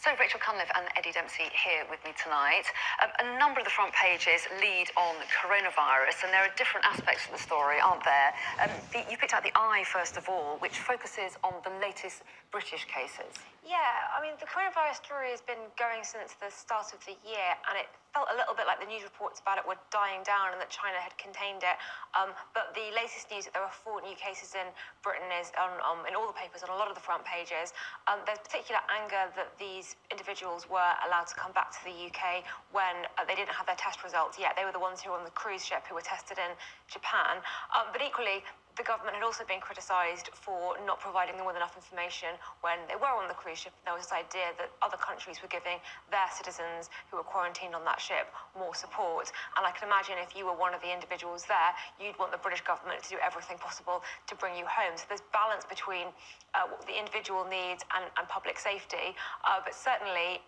So Rachel Cunliffe and Eddie Dempsey here with me tonight. A number of the front pages lead on coronavirus, and there are different aspects of the story, aren't there? You picked out the Eye, first of all, which focuses on the latest British cases. Yeah, I mean, the coronavirus story has been going since the start of the year, and it felt a little bit like the news reports about it were dying down and that China had contained it. But the latest news that there are 4 new cases in Britain is in all the papers, on a lot of the front pages. There's particular anger that these individuals were allowed to come back to the UK when they didn't have their test results yet. They were the ones who were on the cruise ship who were tested in Japan. But equally, the government had also been criticised for not providing them with enough information when they were on the cruise ship. There was this idea that other countries were giving their citizens who were quarantined on that ship more support. And I can imagine if you were one of the individuals there, you'd want the British government to do everything possible to bring you home. So there's balance between what the individual needs and public safety. But certainly,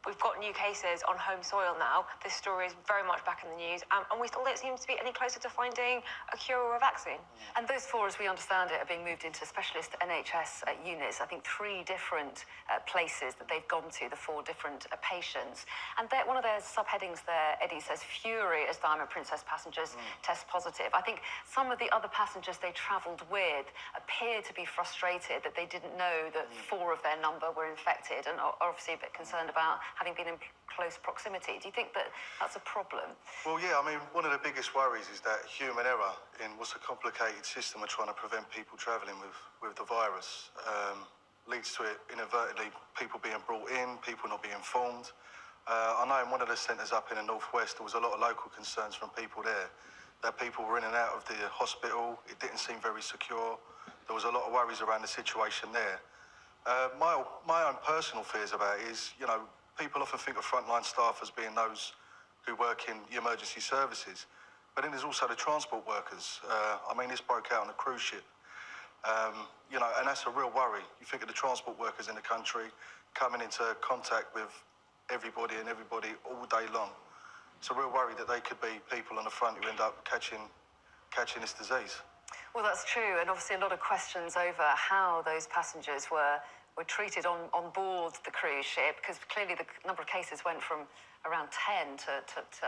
we've got new cases on home soil now. This story is very much back in the news, and we still don't seem to be any closer to finding a cure or a vaccine. And those 4, as we understand it, are being moved into specialist NHS units. I think 3 different places that they've gone to, the 4 different patients. And one of their subheadings there, Eddie, says, "Fury as Diamond Princess passengers test positive." I think some of the other passengers they travelled with appear to be frustrated that they didn't know that 4 of their number were infected, and are obviously a bit concerned about having been in close proximity. Do you think that that's a problem? Well, yeah, I mean, one of the biggest worries is that human error in what's a complicated system of trying to prevent people travelling with the virus leads to it inadvertently, people being brought in, people not being informed. I know in one of the centres up in the northwest, there was a lot of local concerns from people there, that people were in and out of the hospital. It didn't seem very secure. There was a lot of worries around the situation there. My own personal fears about it is, you know, people often think of frontline staff as being those who work in the emergency services, but then there's also the transport workers. I mean, this broke out on a cruise ship, you know, and that's a real worry. You think of the transport workers in the country coming into contact with everybody and everybody all day long. It's a real worry that they could be people on the front who end up catching this disease. Well, that's true, and obviously a lot of questions over how those passengers were treated on board the cruise ship, because clearly the number of cases went from around 10 to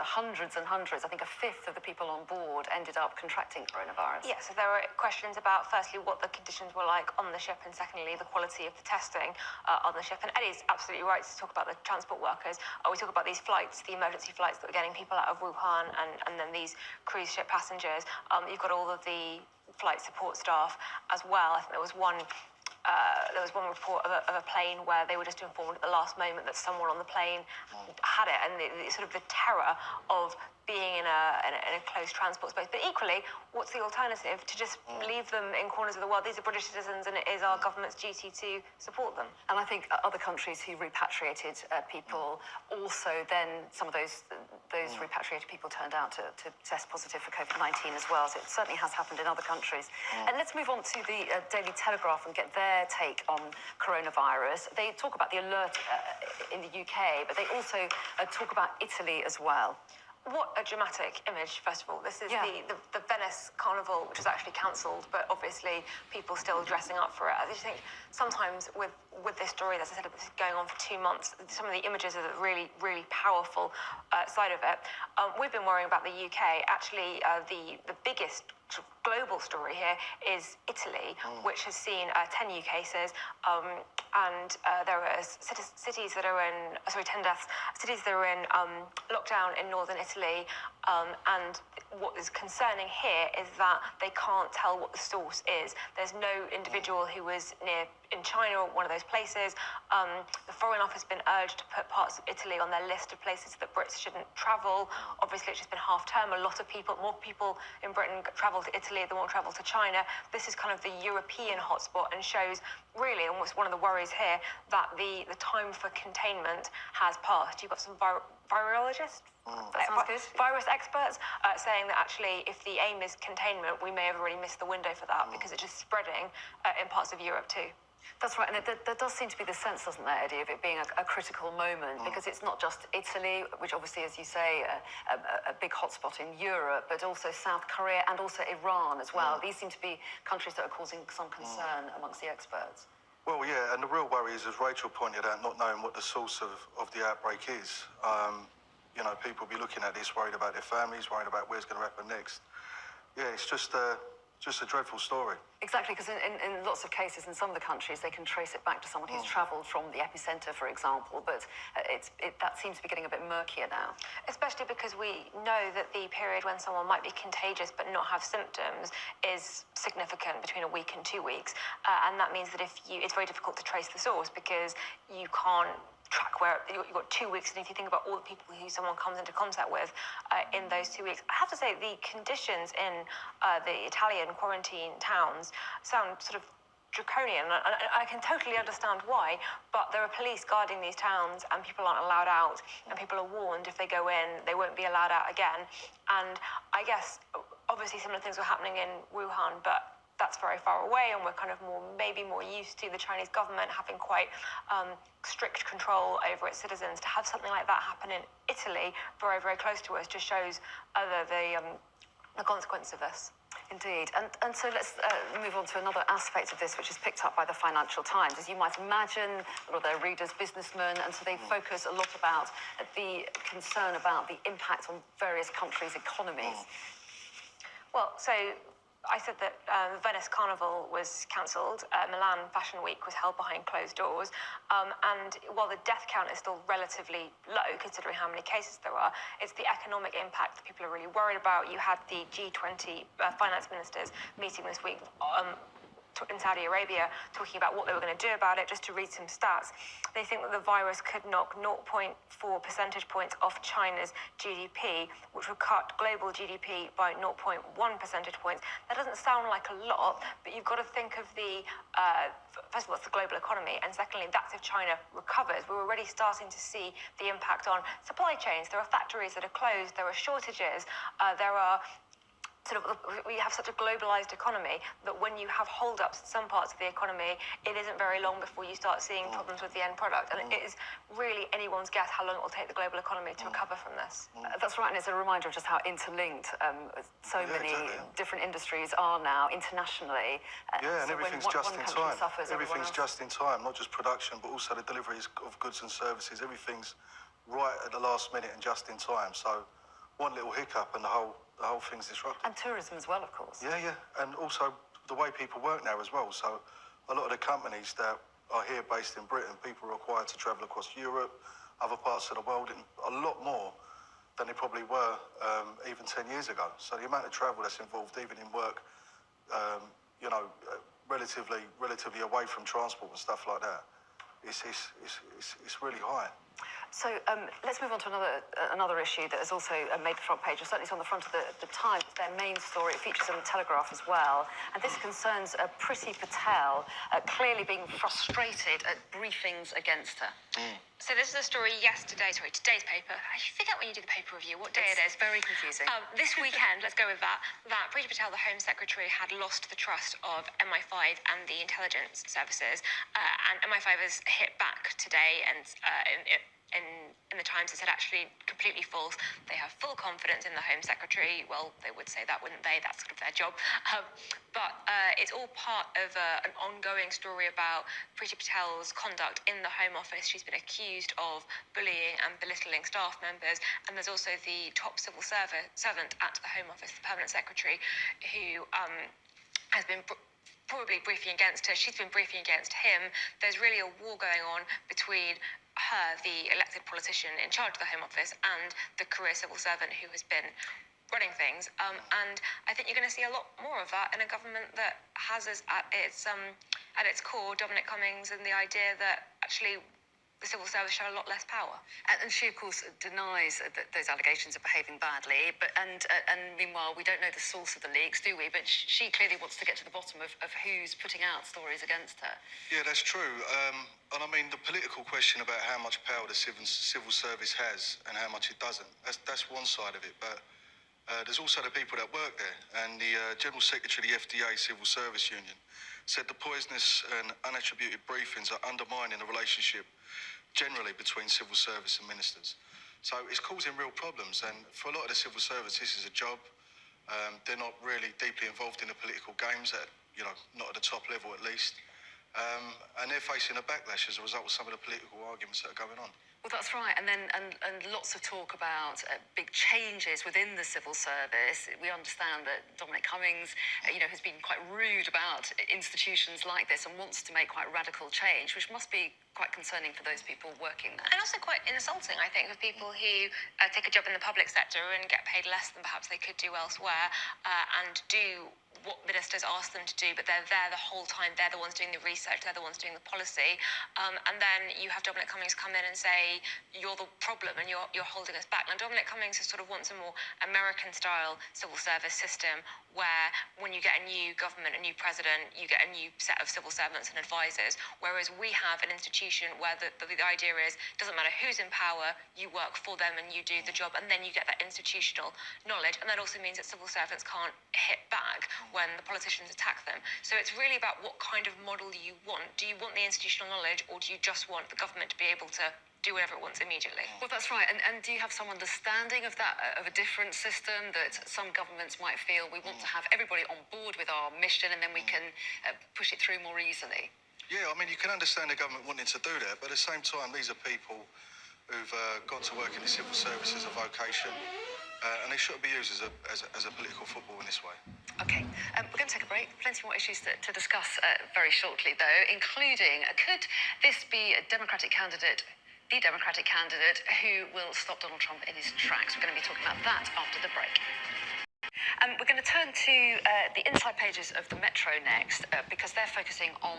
hundreds and hundreds. I think 1/5 of the people on board ended up contracting coronavirus. Yeah, so there were questions about, firstly, what the conditions were like on the ship, and secondly, the quality of the testing on the ship. And Eddie's absolutely right to talk about the transport workers. We talk about these flights, the emergency flights that were getting people out of Wuhan, and then these cruise ship passengers. You've got all of the flight support staff as well. I think there was one report of a plane where they were just informed at the last moment that someone on the plane had it, and the sort of the terror of being in a closed transport space. But equally, what's the alternative? To just leave them in corners of the world? These are British citizens, and it is our government's duty to support them. And I think other countries who repatriated people also then, some of those repatriated people turned out to test positive for COVID-19 as well. So it certainly has happened in other countries. And let's move on to the Daily Telegraph and get their take on coronavirus. They talk about the alert in the UK, but they also talk about Italy as well. What a dramatic image, first of all. This is the Venice Carnival, which was actually cancelled, but obviously people still dressing up for it. I just think sometimes with this story, as I said, this is going on for 2 months, some of the images are the really, really powerful side of it. We've been worrying about the UK. Actually, the biggest global story here is Italy, which has seen 10 new cases, and there are cities that are in 10 deaths, cities that are in lockdown in northern Italy, and what is concerning here is that they can't tell what the source is. There's no individual who was in China or one of those places. The Foreign Office has been urged to put parts of Italy on their list of places that Brits shouldn't travel. Obviously, it's just been half term. More people in Britain travel to Italy than will travel to China. This is kind of the European hotspot, and shows really, and what's one of the worries here, that the time for containment has passed. You've got some virologists, virus experts saying that actually, if the aim is containment, we may have already missed the window for that, because it's just spreading in parts of Europe too. That's right, and there does seem to be the sense, doesn't there, Eddie, of it being a critical moment, because it's not just Italy, which obviously, as you say, a big hotspot in Europe, but also South Korea and also Iran as well. These seem to be countries that are causing some concern amongst the experts. Well, yeah, and the real worry worry is, as Rachel pointed out, not knowing what the source of the outbreak is. You know, people be looking at this, worried about their families, worried about where's going to happen next. Yeah, it's just a dreadful story. Exactly, because in lots of cases in some of the countries, they can trace it back to someone who's travelled from the epicentre, for example, but that seems to be getting a bit murkier now. Especially because we know that the period when someone might be contagious but not have symptoms is significant, between a week and 2 weeks. And that means that it's very difficult to trace the source because you can't track where you've got 2 weeks, and if you think about all the people who someone comes into contact with in those 2 weeks, I have to say the conditions in the Italian quarantine towns sound sort of draconian. I can totally understand why, but there are police guarding these towns, and people aren't allowed out, and people are warned if they go in, they won't be allowed out again. And I guess obviously similar things were happening in Wuhan, but that's very far away, and we're kind of maybe more used to the Chinese government having quite strict control over its citizens. To have something like that happen in Italy, very, very close to us, just shows the consequence of this. Indeed. And so let's move on to another aspect of this, which is picked up by the Financial Times. As you might imagine, a lot of their readers, businessmen, and so they focus a lot about the concern about the impact on various countries' economies. Well, so I said that Venice Carnival was cancelled. Milan Fashion Week was held behind closed doors. And while the death count is still relatively low, considering how many cases there are, it's the economic impact that people are really worried about. You had the G20 finance ministers meeting this week in Saudi Arabia, talking about what they were going to do about it. Just to read some stats, they think that the virus could knock 0.4 percentage points off China's GDP, which would cut global GDP by 0.1 percentage points. That doesn't sound like a lot, but you've got to think of the, first of all, it's the global economy, and secondly, that's if China recovers. We're already starting to see the impact on supply chains. There are factories that are closed, there are shortages, we have such a globalized economy that when you have holdups in some parts of the economy, it isn't very long before you start seeing problems with the end product. And it is really anyone's guess how long it will take the global economy to recover from this. That's right, and it's a reminder of just how interlinked many different industries are now internationally. Yeah, and so everything's when just one in country time. suffers, Everything's just in time, not just production, but also the deliveries of goods and services. Everything's right at the last minute and just in time. So one little hiccup and the whole thing's disrupted. And tourism as well, of course. Yeah, and also the way people work now as well. So a lot of the companies that are here based in Britain, people are required to travel across Europe, other parts of the world, a lot more than they probably were even 10 years ago. So the amount of travel that's involved, even in work, relatively away from transport and stuff like that, it's really high. So let's move on to another issue that has also made the front page, or certainly it's on the front of the Times. It's their main story. It features in the Telegraph as well. And this concerns Priti Patel clearly being frustrated at briefings against her. So this is a story today's paper. I forget when you do the paper review, what day it is. It's very confusing. This weekend, let's go with that Priti Patel, the Home Secretary, had lost the trust of MI5 and the intelligence services. And MI5 has hit back today, and in the Times, it said actually completely false. They have full confidence in the Home Secretary. Well, they would say that, wouldn't they? That's sort of their job. But it's all part of an ongoing story about Priti Patel's conduct in the Home Office. She's been accused of bullying and belittling staff members. And there's also the top civil servant at the Home Office, the Permanent Secretary, who has been probably briefing against her. She's been briefing against him. There's really a war going on between her, the elected politician in charge of the Home Office, and the career civil servant who has been running things. And I think you're going to see a lot more of that in a government that has at its core Dominic Cummings and the idea that actually the civil service should have a lot less power. And she, of course, denies that those allegations of behaving badly. And meanwhile, we don't know the source of the leaks, do we? But she clearly wants to get to the bottom of who's putting out stories against her. Yeah, that's true. And I mean, the political question about how much power the civil service has and how much it doesn't, that's one side of it. But there's also the people that work there. And the General Secretary of the FDA Civil Service Union said the poisonous and unattributed briefings are undermining the relationship generally between civil service and ministers. So it's causing real problems. And for a lot of the civil service, this is a job. They're not really deeply involved in the political games, not at the top level at least. And they're facing a backlash as a result of some of the political arguments that are going on. Well, that's right. And then and lots of talk about big changes within the civil service. We understand that Dominic Cummings, has been quite rude about institutions like this and wants to make quite radical change, which must be quite concerning for those people working there. And also quite insulting, I think, for people who take a job in the public sector and get paid less than perhaps they could do elsewhere, and do what ministers ask them to do, but they're there the whole time. They're the ones doing the research. They're the ones doing the policy. And then you have Dominic Cummings come in and say, you're the problem and you're holding us back. Now, Dominic Cummings is sort of wants a more American-style civil service system where when you get a new government, a new president, you get a new set of civil servants and advisors, whereas we have an institution where the idea is, doesn't matter who's in power, you work for them and you do the job, and then you get that institutional knowledge. And that also means that civil servants can't hit back when the politicians attack them. So it's really about what kind of model you want. Do you want the institutional knowledge, or do you just want the government to be able to do whatever it wants immediately? Well, that's right. And do you have some understanding of that, of a different system that some governments might feel we want to have everybody on board with our mission and then we can push it through more easily? Yeah, I mean, you can understand the government wanting to do that, but at the same time, these are people who've gone to work in the civil service as a vocation, and they shouldn't be used as a political football in this way. Okay, we're going to take a break. Plenty more issues to discuss very shortly, though, including could this be the Democratic candidate who will stop Donald Trump in his tracks? We're going to be talking about that after the break. We're going to turn to the inside pages of the Metro next, because they're focusing on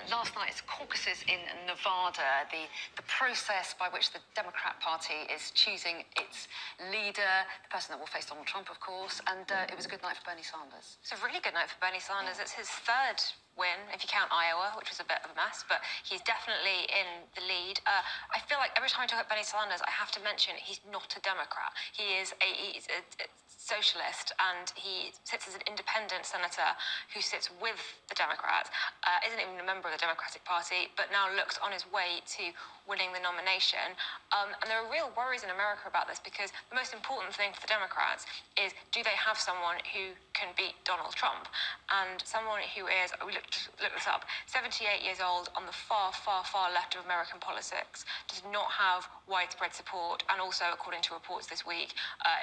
last night's caucuses in Nevada, the process by which the Democrat Party is choosing its leader, the person that will face Donald Trump, of course, and it was a good night for Bernie Sanders. It's a really good night for Bernie Sanders. It's his third win, if you count Iowa, which was a bit of a mess, but he's definitely in the lead. I feel like every time I talk about Bernie Sanders, I have to mention he's not a Democrat. He's a socialist, and he sits as an independent senator who sits with the Democrats, isn't even a member of the Democratic Party, but now looks on his way to winning the nomination. And there are real worries in America about this, because the most important thing for the Democrats is, do they have someone who can beat Donald Trump? And someone who is, we looked this up, 78 years old, on the far, far, far left of American politics, does not have widespread support, and also, according to reports this week,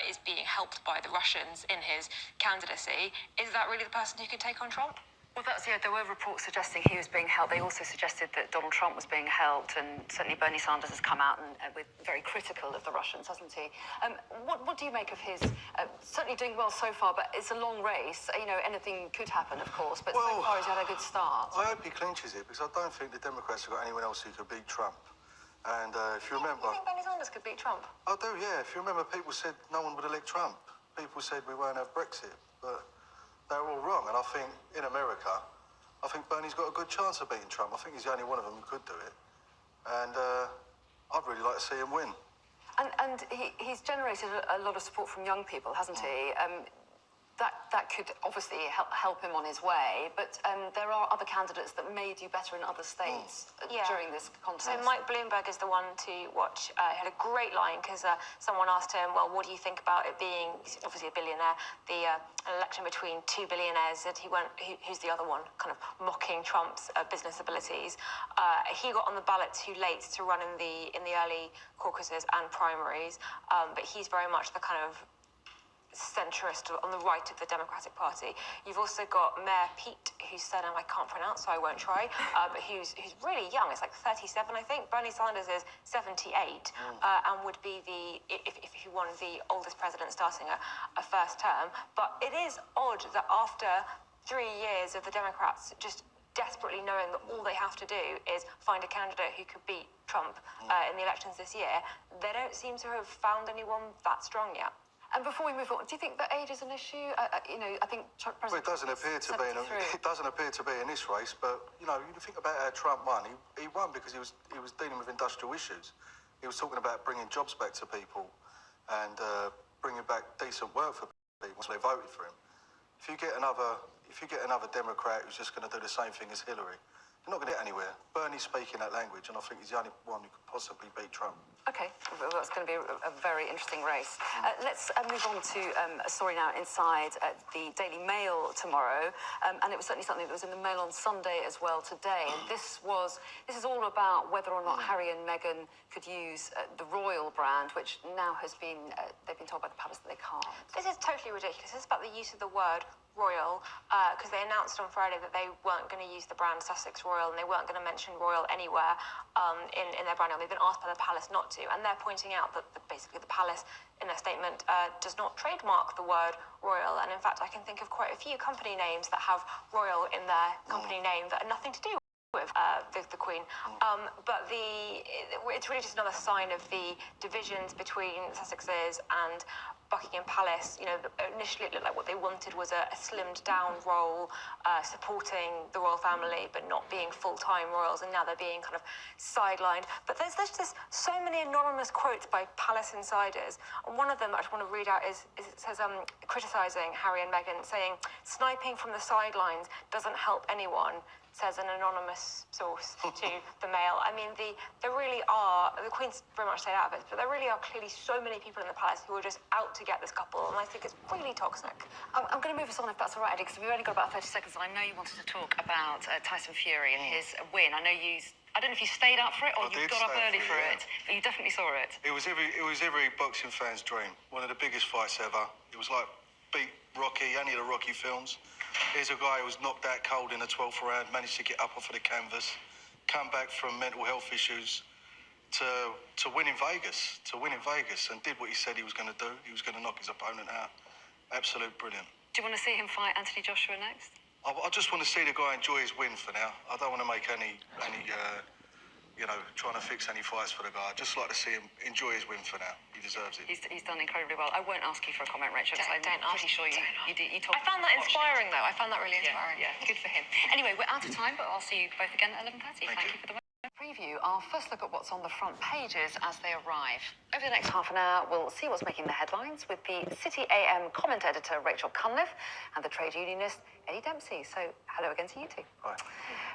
is being helped by the Russians in his candidacy. Is that really the person who can take on Trump? Well, there were reports suggesting he was being helped. They also suggested that Donald Trump was being helped, and certainly Bernie Sanders has come out and with very critical of the Russians, hasn't he? What do you make of his certainly doing well so far, but it's a long race. Anything could happen, of course, but so far he's had a good start. I hope he clinches it, because I don't think the Democrats have got anyone else who could beat Trump. And if you remember... You think Bernie Sanders could beat Trump? I do, yeah. If you remember, people said no one would elect Trump. People said we won't have Brexit, but they were all wrong. And I think in America, I think Bernie's got a good chance of beating Trump. I think he's the only one of them who could do it. And I'd really like to see him win. And he's generated a lot of support from young people, hasn't he? That could obviously help him on his way, but there are other candidates that may do better in other states during this contest. So Mike Bloomberg is the one to watch. He had a great line, because someone asked him, well, what do you think about it being, he's obviously a billionaire, an election between two billionaires, and he went, who's the other one, kind of mocking Trump's business abilities. He got on the ballot too late to run in the early caucuses and primaries, but he's very much the kind of centrist on the right of the Democratic Party. You've also got Mayor Pete, whose surname I can't pronounce, so I won't try, but who's really young. It's like 37, I think. Bernie Sanders is 78, and would be if he won, the oldest president starting a first term. But it is odd that after 3 years of the Democrats just desperately knowing that all they have to do is find a candidate who could beat Trump in the elections this year, they don't seem to have found anyone that strong yet. And before we move on, do you think that age is an issue? I think Trump Well, it doesn't appear to be. It doesn't appear to be in this race. But you think about how Trump won. He won because he was dealing with industrial issues. He was talking about bringing jobs back to people and bringing back decent work for people, so they voted for him. If you get another Democrat who's just going to do the same thing as Hillary, you're not going to get anywhere. Bernie's speaking that language, and I think he's the only one who could possibly beat Trump. Okay, well, that's going to be a very interesting race. Let's move on to a story now inside the Daily Mail tomorrow, and it was certainly something that was in the Mail on Sunday as well today. And this is all about whether or not Harry and Meghan could use the royal brand, which now has been they've been told by the palace that they can't. This is totally ridiculous. This is about the use of the word royal, because they announced on Friday that they weren't going to use the brand Sussex Royal, and they weren't going to mention royal anywhere in their branding. They've been asked by the palace not to, and they're pointing out that basically the palace, in their statement, does not trademark the word royal. And in fact, I can think of quite a few company names that have royal in their company name that are nothing to do with the Queen. But it's really just another sign of the divisions between Sussexes and Buckingham Palace. You know, initially it looked like what they wanted was a slimmed down role, supporting the royal family, but not being full-time royals, and now they're being kind of sidelined. But there's just so many anonymous quotes by palace insiders, and one of them I just want to read out is it says, criticising Harry and Meghan, saying, "Sniping from the sidelines doesn't help anyone," says an anonymous source to the Mail. I mean, there really are, the Queen's very much stayed out of it, but there really are clearly so many people in the palace who are just out to get this couple, and I think it's really toxic. I'm going to move us on, if that's all right, Eddie, because we've only got about 30 seconds, and I know you wanted to talk about Tyson Fury and his win. I don't know if you stayed up for it or you got up early for it, but you definitely saw it. It was every boxing fan's dream. One of the biggest fights ever. It was like beat Rocky, any of the Rocky films. Here's a guy who was knocked out cold in the 12th round, managed to get up off of the canvas, come back from mental health issues to win in Vegas, and did what he said he was going to do. He was going to knock his opponent out. Absolute brilliant. Do you want to see him fight Anthony Joshua next? I just want to see the guy enjoy his win for now. I don't want to make any trying to fix any fights for the guy. I'd just like to see him enjoy his win for now. He deserves it. He's done incredibly well. I won't ask you for a comment, Rachel, because I'm pretty sure you talked. I found that inspiring, though. I found that really inspiring. Yeah, good for him. Anyway, we're out of time, but I'll see you both again at 11:30. Thank you for the preview. Our first look at what's on the front pages as they arrive. Over the next half an hour, we'll see what's making the headlines with the City AM comment editor, Rachel Cunliffe, and the trade unionist, Eddie Dempsey. So, hello again to you two. Hi.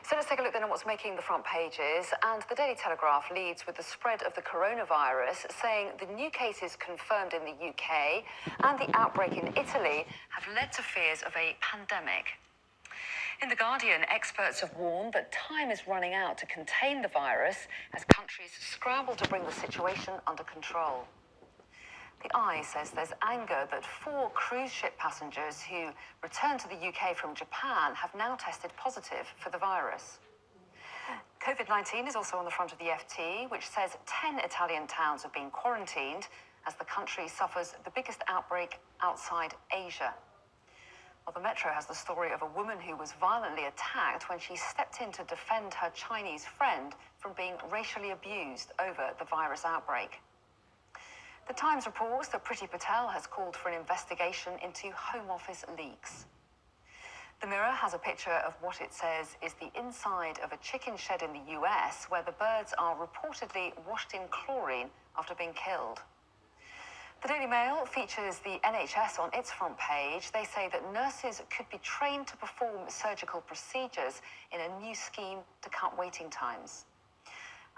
So let's take a look then at what's making the front pages. And the Daily Telegraph leads with the spread of the coronavirus, saying the new cases confirmed in the UK and the outbreak in Italy have led to fears of a pandemic. In The Guardian, experts have warned that time is running out to contain the virus as countries scramble to bring the situation under control. The Eye says there's anger that 4 cruise ship passengers who returned to the UK from Japan have now tested positive for the virus. COVID-19 is also on the front of the FT, which says 10 Italian towns have been quarantined as the country suffers the biggest outbreak outside Asia. Well, the Metro has the story of a woman who was violently attacked when she stepped in to defend her Chinese friend from being racially abused over the virus outbreak. The Times reports that Priti Patel has called for an investigation into Home Office leaks. The Mirror has a picture of what it says is the inside of a chicken shed in the US, where the birds are reportedly washed in chlorine after being killed. The Daily Mail features the NHS on its front page. They say that nurses could be trained to perform surgical procedures in a new scheme to cut waiting times.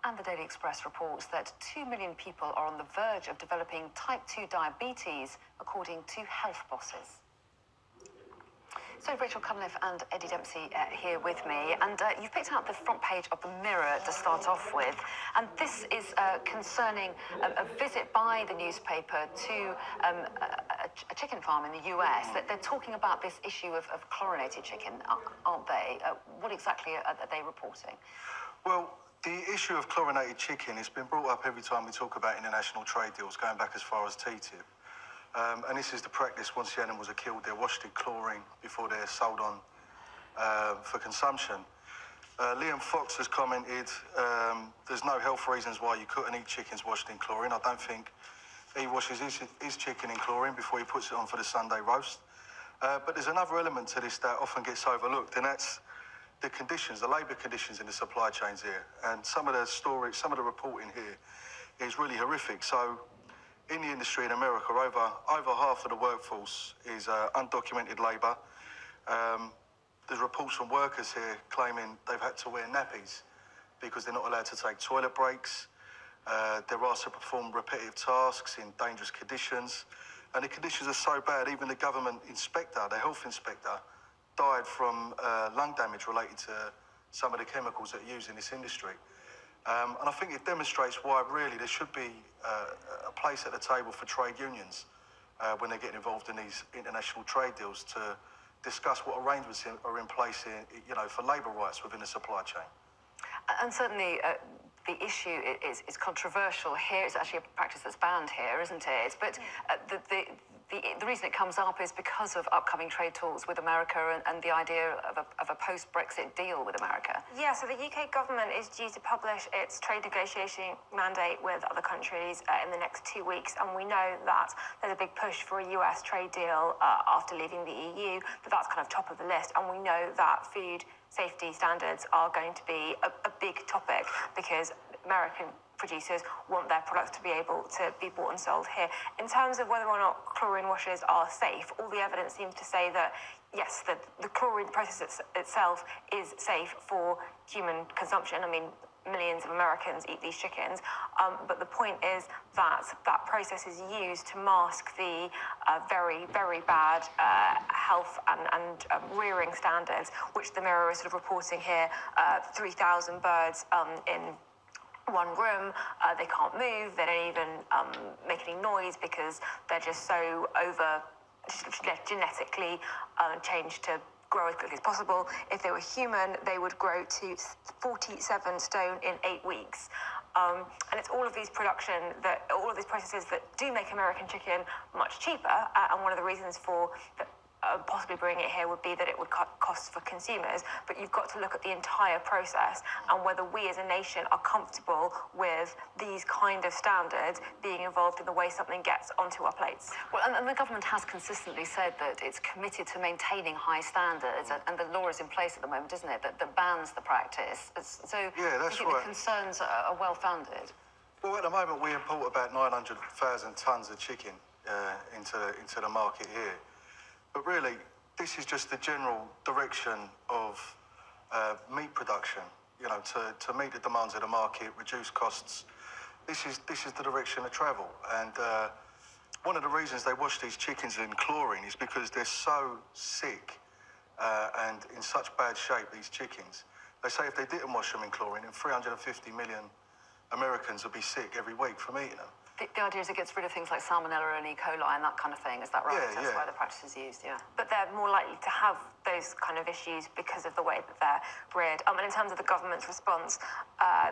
And the Daily Express reports that 2 million people are on the verge of developing type 2 diabetes, according to health bosses. So Rachel Cunliffe and Eddie Dempsey here with me, and you've picked out the front page of the Mirror to start off with, and this is concerning a visit by the newspaper to a chicken farm in the US. They're talking about this issue of chlorinated chicken, aren't they? What exactly are they reporting? Well, the issue of chlorinated chicken has been brought up every time we talk about international trade deals, going back as far as TTIP. And this is the practice once the animals are killed, they're washed in chlorine before they're sold on for consumption. Liam Fox has commented there's no health reasons why you couldn't eat chickens washed in chlorine. I don't think he washes his chicken in chlorine before he puts it on for the Sunday roast. But there's another element to this that often gets overlooked, and that's the conditions, the labour conditions in the supply chains here. And some of the stories, some of the reporting here is really horrific. So in the industry in America, over half of the workforce is undocumented labour. There's reports from workers here claiming they've had to wear nappies because they're not allowed to take toilet breaks. They're asked to perform repetitive tasks in dangerous conditions. And the conditions are so bad, even the government inspector, the health inspector, died from lung damage related to some of the chemicals that are used in this industry. And I think it demonstrates why really there should be a place at the table for trade unions when they're getting involved in these international trade deals to discuss what arrangements are in place for labour rights within the supply chain. And certainly the issue is controversial here. It's actually a practice that's banned here, isn't it? But the reason it comes up is because of upcoming trade talks with America and the idea of a post-Brexit deal with America. Yeah, so the UK government is due to publish its trade negotiation mandate with other countries in the next 2 weeks, and we know that there's a big push for a US trade deal after leaving the EU, but that's kind of top of the list, and we know that food safety standards are going to be a big topic because American producers want their products to be able to be bought and sold here. In terms of whether or not chlorine washes are safe, all the evidence seems to say that yes, the chlorine process itself is safe for human consumption. I mean, millions of Americans eat these chickens, but the point is that that process is used to mask the very, very bad health and rearing standards, which the Mirror is sort of reporting here. 3,000 birds in one room, they can't move, they don't even make any noise because they're just so genetically changed to grow as quickly as possible. If they were human, they would grow to 47 stone in 8 weeks. And it's all of these all of these processes that do make American chicken much cheaper. And one of the reasons for possibly bringing it here would be that it would cut costs for consumers, but you've got to look at the entire process and whether we as a nation are comfortable with these kind of standards being involved in the way something gets onto our plates. Well, and the government has consistently said that it's committed to maintaining high standards, and the law is in place at the moment, isn't it, that bans the practice. So yeah, that's I think right. The concerns are well-founded. Well, at the moment we import about 900,000 tonnes of chicken into the market here. But really, this is just the general direction of meat production, to meet the demands of the market, reduce costs. This is the direction of travel. And one of the reasons they wash these chickens in chlorine is because they're so sick and in such bad shape, these chickens. They say if they didn't wash them in chlorine, then 350 million Americans would be sick every week from eating them. The idea is it gets rid of things like salmonella and E. coli and that kind of thing, is that right? Yeah, That's why the practice is used, yeah. But they're more likely to have those kind of issues because of the way that they're reared. And in terms of the government's response,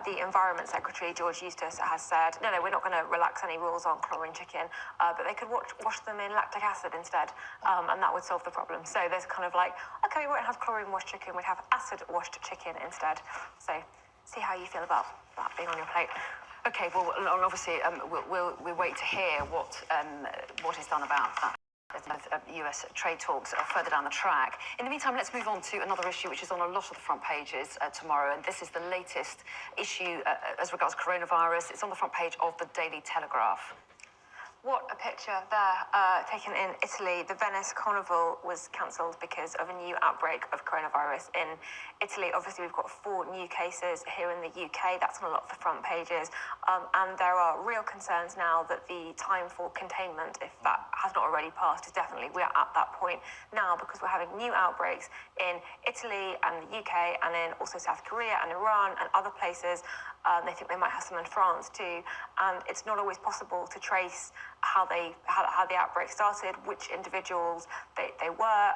the Environment Secretary, George Eustice, has said, no, we're not going to relax any rules on chlorine chicken, but they could wash them in lactic acid instead, and that would solve the problem. So there's kind of like, okay, we won't have chlorine-washed chicken, we'd have acid-washed chicken instead. So see how you feel about that being on your plate. Okay, well, obviously, we'll wait to hear what is done about that. US trade talks further down the track. In the meantime, let's move on to another issue which is on a lot of the front pages tomorrow, and this is the latest issue as regards coronavirus. It's on the front page of the Daily Telegraph. What a picture there, taken in Italy. The Venice Carnival was cancelled because of a new outbreak of coronavirus in Italy. Obviously, we've got 4 new cases here in the UK. That's on a lot of the front pages. And there are real concerns now that the time for containment, if that has not already passed, is definitely, we are at that point now because we're having new outbreaks in Italy and the UK and in also South Korea and Iran and other places. They think they might have some in France too. And it's not always possible to trace how the outbreak started, which individuals they were.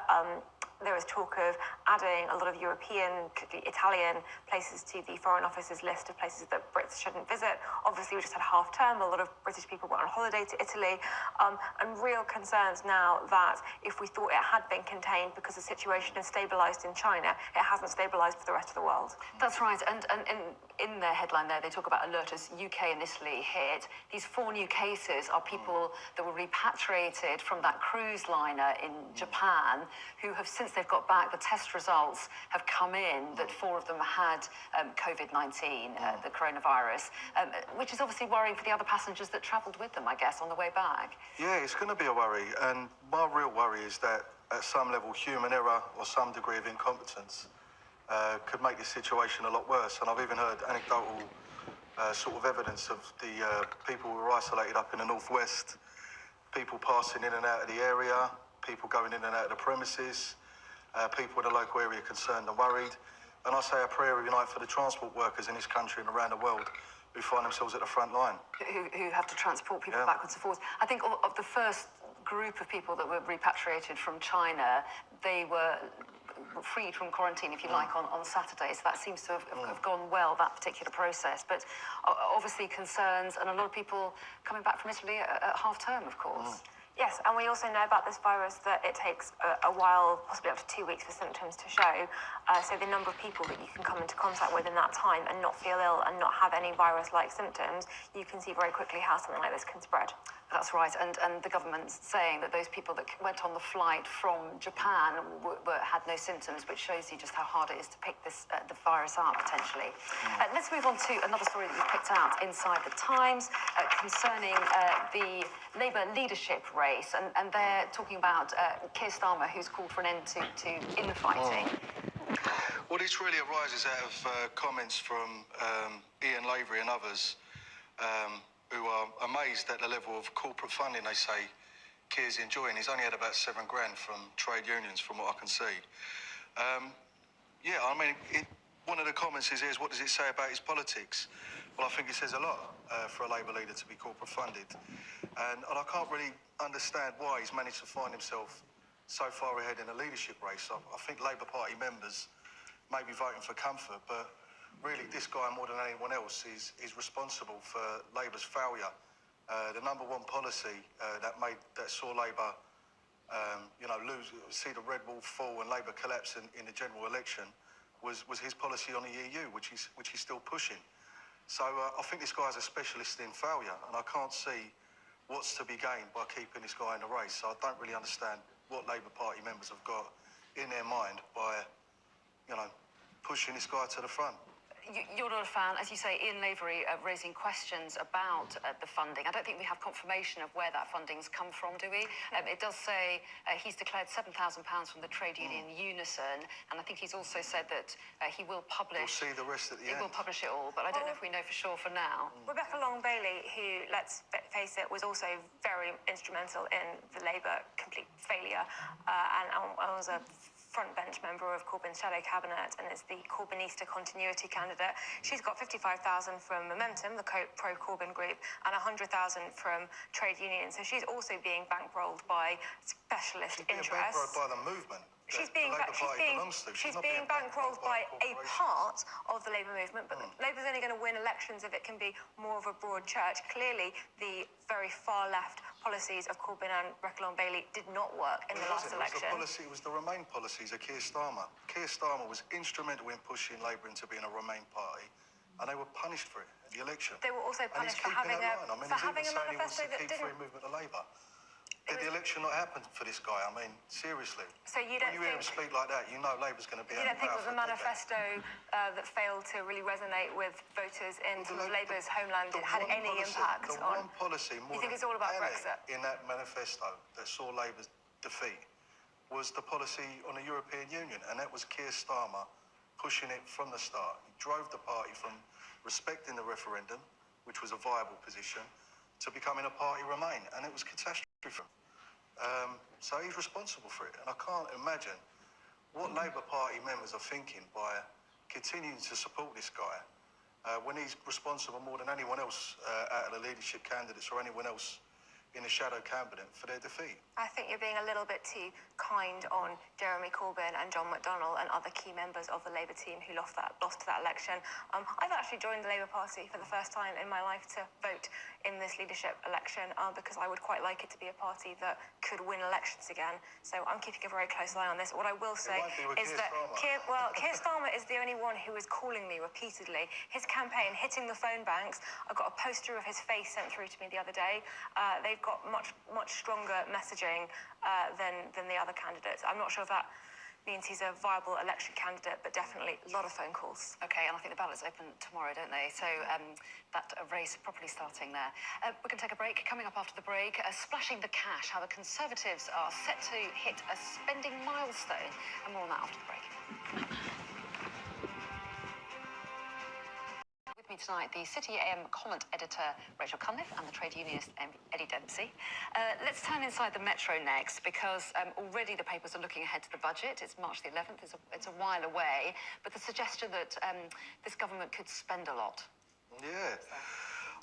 There was talk of adding a lot of European, Italian places to the Foreign Office's list of places that Brits shouldn't visit. Obviously, we just had half term. A lot of British people went on holiday to Italy. And real concerns now that if we thought it had been contained because the situation has stabilised in China, it hasn't stabilised for the rest of the world. That's right. And in their headline there, they talk about alert as UK and Italy hit. These 4 new cases are people that were repatriated from that cruise liner in Japan who have since they've got back, the test results have come in that 4 of them had COVID-19, the coronavirus, which is obviously worrying for the other passengers that travelled with them, I guess, on the way back. Yeah, it's going to be a worry. And my real worry is that at some level, human error or some degree of incompetence could make this situation a lot worse. And I've even heard anecdotal sort of evidence of the people who were isolated up in the northwest, people passing in and out of the area, people going in and out of the premises, people in the local area concerned and worried. And I say a prayer every night for the transport workers in this country and around the world who find themselves at the front line. Who have to transport people backwards and forwards. I think of the first group of people that were repatriated from China, they were freed from quarantine, if you like, on Saturday. So that seems to have gone well, that particular process. But obviously concerns, and a lot of people coming back from Italy at half term, of course. Yes, and we also know about this virus that it takes a while, possibly up to 2 weeks, for symptoms to show. So the number of people that you can come into contact with in that time and not feel ill and not have any virus-like symptoms, you can see very quickly how something like this can spread. That's right, and the government's saying that those people that went on the flight from Japan had no symptoms, which shows you just how hard it is to pick the virus up, potentially. Let's move on to another story that you've picked out inside the Times concerning the Labour leadership race, and they're talking about Keir Starmer, who's called for an end to infighting. Well, this really arises out of comments from Ian Lavery and others who are amazed at the level of corporate funding they say Keir's enjoying. He's only had about $7 grand from trade unions, from what I can see. One of the comments is, what does it say about his politics? Well, I think it says a lot for a Labour leader to be corporate funded. And I can't really understand why he's managed to find himself so far ahead in the leadership race. I think Labour Party members may be voting for comfort, but really, this guy, more than anyone else, is responsible for Labour's failure. The number one policy that saw Labour, see the red wall fall and Labour collapse in the general election was his policy on the EU, which he's still pushing. So I think this guy's a specialist in failure, and I can't see what's to be gained by keeping this guy in the race. So I don't really understand what Labour Party members have got in their mind by, pushing this guy to the front. You're not a fan, as you say, Ian Lavery raising questions about the funding. I don't think we have confirmation of where that funding's come from, do we? It does say he's declared £7,000 from the trade union Unison, and I think he's also said that he will publish... We'll see the rest at the end. He will publish it all, but I don't know if we know for sure for now. Rebecca Long-Bailey, who, let's face it, was also very instrumental in the Labour complete failure, and was a front-bench member of Corbyn's shadow cabinet and is the Corbynista continuity candidate. She's got 55,000 from Momentum, the pro-Corbyn group, and 100,000 from trade unions. So she's also being bankrolled by specialist interests. She's being bankrolled by the movement. She's being bankrolled by a part of the Labour movement, but Labour's only going to win elections if it can be more of a broad church. Clearly, the very far left policies of Corbyn and Rebecca Long-Bailey did not work in the last election. It was the Remain policies of Keir Starmer. Keir Starmer was instrumental in pushing Labour into being a Remain party, and they were punished for it at the election. They were also punished for having a manifesto that didn't... Free movement of Labour. Did the election not happen for this guy? I mean, seriously. So you don't when you hear him speak like that, you know Labour's going to be... You don't think that the manifesto that failed to really resonate with voters in Labour's homeland had any impact on... The one policy more you think it's all about Brexit? In that manifesto that saw Labour's defeat was the policy on the European Union, and that was Keir Starmer pushing it from the start. He drove the party from respecting the referendum, which was a viable position, to becoming a party Remain, and it was catastrophic for him. So he's responsible for it, and I can't imagine what Labour Party members are thinking by continuing to support this guy when he's responsible more than anyone else out of the leadership candidates or anyone else in the shadow cabinet for their defeat. I think you're being a little bit too kind on Jeremy Corbyn and John McDonnell and other key members of the Labour team who lost that election. I've actually joined the Labour Party for the first time in my life to vote in this leadership election because I would quite like it to be a party that could win elections again. So I'm keeping a very close eye on this. What I will say is that Keir Starmer is the only one who is calling me repeatedly. His campaign, hitting the phone banks, I got a poster of his face sent through to me the other day. They've got much stronger messaging than the other candidates. I'm not sure if that means he's a viable election candidate, but definitely a lot of phone calls. Okay, and I think the ballots open tomorrow, don't they? So that race properly starting there. We're going to take a break. Coming up after the break, splashing the cash, how the Conservatives are set to hit a spending milestone. And more on that after the break. With me tonight, the City AM comment editor Rachel Cunliffe and the trade unionist Eddie Dempsey. Let's turn inside the Metro next, because already the papers are looking ahead to the budget. It's March the 11th, it's a while away, but the suggestion that this government could spend a lot. Yeah.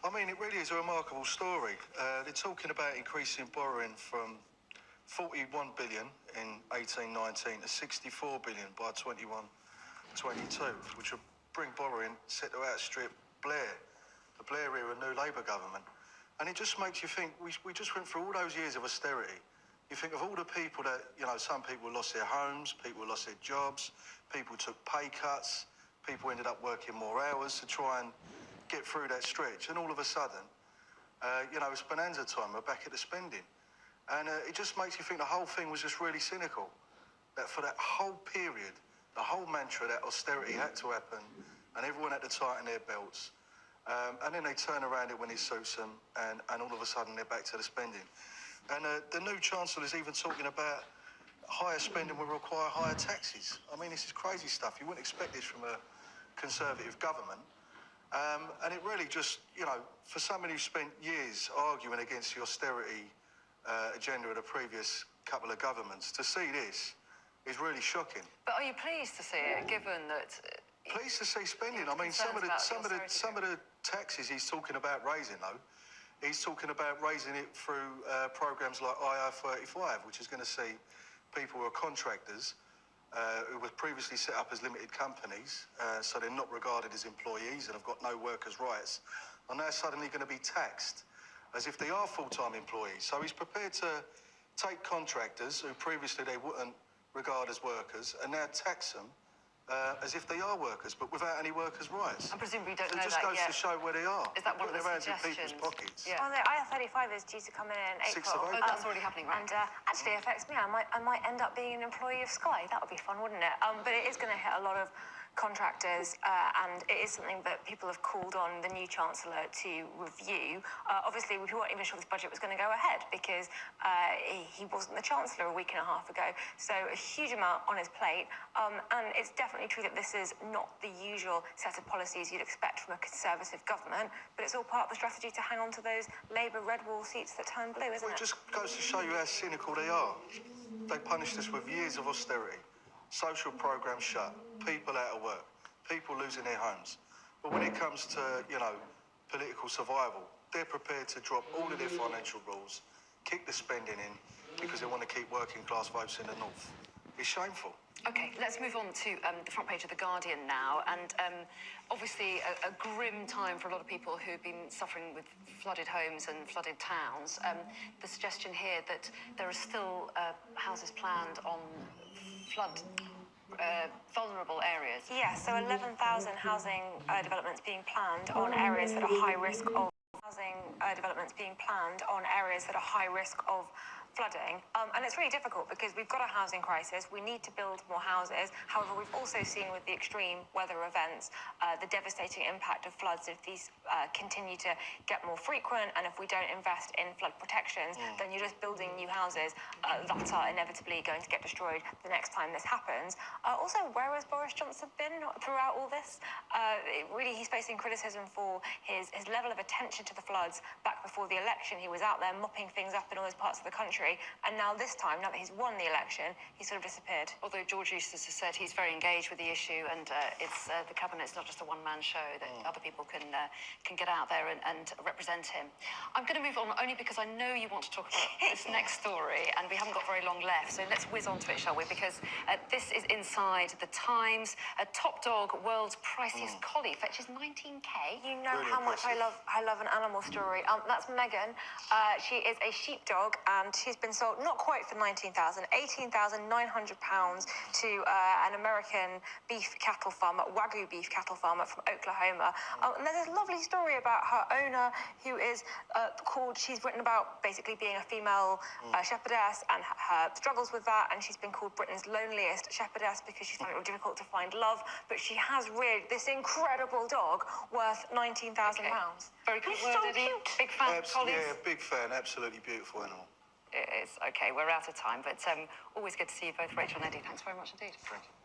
I mean, it really is a remarkable story. They're talking about increasing borrowing from 41 billion in 18-19 to 64 billion by 21-22, which will bring borrowing set to outstrip Blair, the Blair era New Labour government. And it just makes you think, we just went through all those years of austerity. You think of all the people that, you know, some people lost their homes, people lost their jobs, people took pay cuts, people ended up working more hours to try and get through that stretch. And all of a sudden, you know, it's bonanza time, we're back at the spending. And it just makes you think the whole thing was just really cynical. That for that whole period, the whole mantra that austerity had to happen and everyone had to tighten their belts. And then they turn around it when it suits them and all of a sudden they're back to the spending. And the new Chancellor is even talking about higher spending will require higher taxes. I mean, this is crazy stuff. You wouldn't expect this from a Conservative government. And it really just, you know, for somebody who spent years arguing against the austerity agenda of the previous couple of governments, to see this is really shocking. But are you pleased to see it, given that... Pleased to see spending. I mean, some of the taxes he's talking about raising, though, he's talking about raising it through programs like IR35, which is going to see people who are contractors who were previously set up as limited companies, so they're not regarded as employees and have got no workers' rights, are now suddenly going to be taxed as if they are full-time employees. So he's prepared to take contractors who previously they wouldn't regard as workers and now tax them as if they are workers, but without any workers' rights. I presume we don't So know it just that goes yet. to show where they are. Is that one of the Putting their hands in suggestions? people's pockets. Yeah. Well, the IR35 is due to come in April. 6th of April. Oh, that's already happening, right? And actually affects me. I might end up being an employee of Sky. That would be fun, wouldn't it? But it is going to hit a lot of contractors, and it is something that people have called on the new Chancellor to review. Obviously, we weren't even sure this budget was going to go ahead because he wasn't the Chancellor a week and a half ago. So a huge amount on his plate. And it's definitely true that this is not the usual set of policies you'd expect from a Conservative government, but it's all part of the strategy to hang on to those Labour red wall seats that turn blue, isn't Well, it? it just goes to show you how cynical they are. They punished us with years of austerity, social programmes shut, people out of work, people losing their homes. But when it comes to, you know, political survival, they're prepared to drop all of their financial rules, kick the spending in, because they want to keep working class votes in the north. It's shameful. Okay, let's move on to the front page of The Guardian now. And obviously a grim time for a lot of people who've been suffering with flooded homes and flooded towns. The suggestion here that there are still houses planned on flood vulnerable areas. Yeah, so 11,000 housing developments being planned on areas that are high risk of flooding. And it's really difficult because we've got a housing crisis. We need to build more houses. However, we've also seen with the extreme weather events the devastating impact of floods if these continue to get more frequent, and if we don't invest in flood protections, then you're just building new houses that are inevitably going to get destroyed the next time this happens. Also, where has Boris Johnson been throughout all this? Really, he's facing criticism for his level of attention to the floods back before the election. He was out there mopping things up in all those parts of the country. And now this time, now that he's won the election, he's sort of disappeared. Although George Eustice has said he's very engaged with the issue, and it's the cabinet's not just a one-man show, that other people can get out there and represent him. I'm going to move on only because I know you want to talk about this next story, and we haven't got very long left, so let's whiz on to it, shall we? Because this is inside The Times. A top dog, world's priciest collie, fetches 19k. You know Really how much impressive. I love an animal story. That's Megan. She is a sheepdog, and she's been sold not quite for £19,000, £18,900 to an American beef cattle farmer, Wagyu beef cattle farmer from Oklahoma. And there's this lovely story about her owner, who is she's written about basically being a female shepherdess and her struggles with that, and she's been called Britain's loneliest shepherdess because she's found it really difficult to find love, but she has reared this incredible dog worth £19,000. Very good He's word, so Eddie. cute. Big fan, colleagues. Yeah, big fan. Absolutely beautiful animal. It is. Okay, we're out of time, but always good to see you both, Rachel and Eddie. Thanks very much indeed. Thank you.